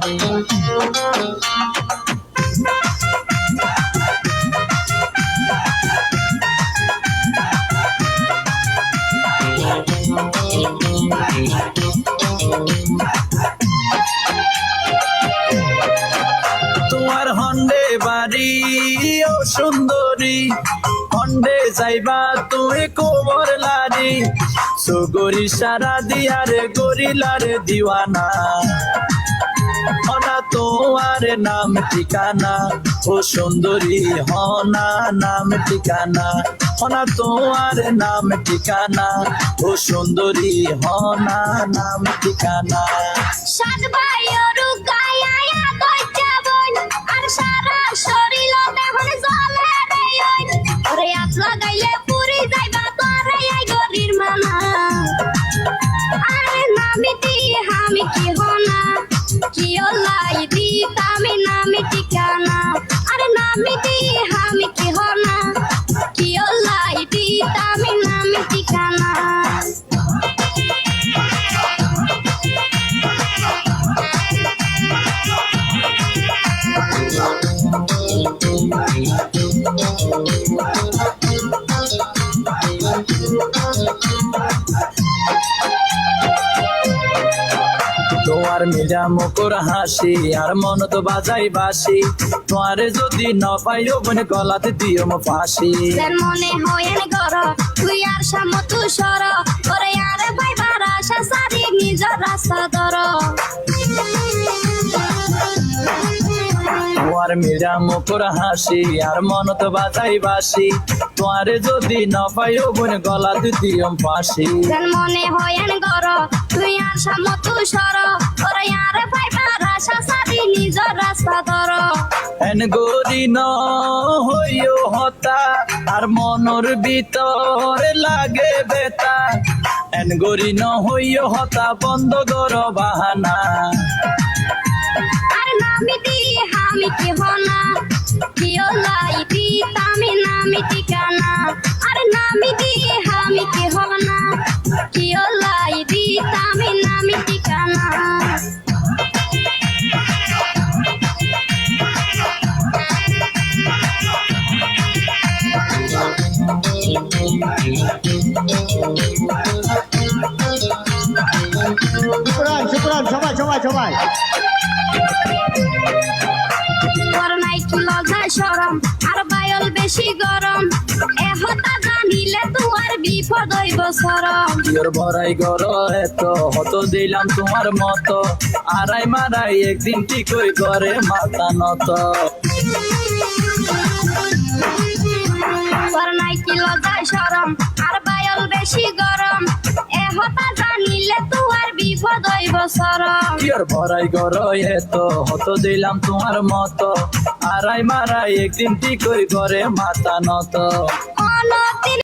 তোমার হন্ডে বাড়ি ও সুন্দরী, হন্ডে যাইবা তুই কোমর লারি, সুগরি সারা দিয়ারে গরিলারে দিওয়ানা, হনা তোমার নাম ঠিকানা, ও সুন্দরী হনা নাম ঠিকানা, হনা তোমার নাম ঠিকানা, ও সুন্দরী হনা নাম ঠিকানা। সাত ভাই রুকায়া দইটা বই আর সারা শরীর দেহন জ্বলে রে ওই ওরে আজ লাগাইলে পুরি যাইবা তোরে এই গরির মানা। আরে নামিতি আমি কি হনা কি ওলাই দিতামি নামি ঠিকানা, আরে নামিতি আমি কি হনা কি ওলাই দিতামি নামি ঠিকানা। তোমার মেজা মুকুর হাসি আর মন তো বাজাই বাসি, তোমারে যদি ন পাইও মনে গলাতে দিও মো ফাঁসি। মনে হয় গর তুই আর সামতু সর ওরে আরে ভাই বারাসা সারি নিজ রাস্তা ধর। তোমার মেজা মুকুর হাসি আর মন তো বাজাই বাসি, তোমারে যদি ন পাইও মনে গলাতে দিও ফাঁসি। মনে হয় গর তুই আর সামতু সর ওরে আরে ভাই বারাসা সারি নিজ রাস্তা ধর। এন গরি ন হইও হতা আর মনর ভিতরে লাগে বেতা, এন গরি ন হইও হতা বন্ধ কর বাহানা। আর নামিতি আমি কি হনা কি ওলাই দিতামি নামি ঠিকানা, আর নামিতি আমি কি হনা কি ওলাই দিতামি নামি ঠিকানা। শুক্রান সবাই সবাই সবাই তোর নাই কি লজ্জা শরম আর বায়ল বেশি গরম, এহতা জানিলে তোমার বিপদ হইব সরম। তোর ভরাই গর এত হত দিলাম তোমার মতো, আড়াই মারাই একদিন ঠিকই করে মাথা নত। তোর নাই কি লজ্জা শরম আর বায়ল বেশি গরম, এহতা জানিলে তোমার বিপদ হইব সরম। তোর ভরাই গর এত হত দিলাম তোমার মতো, আড়াই মারাই একদিন ঠিকই করে মাথা নত। অনতিন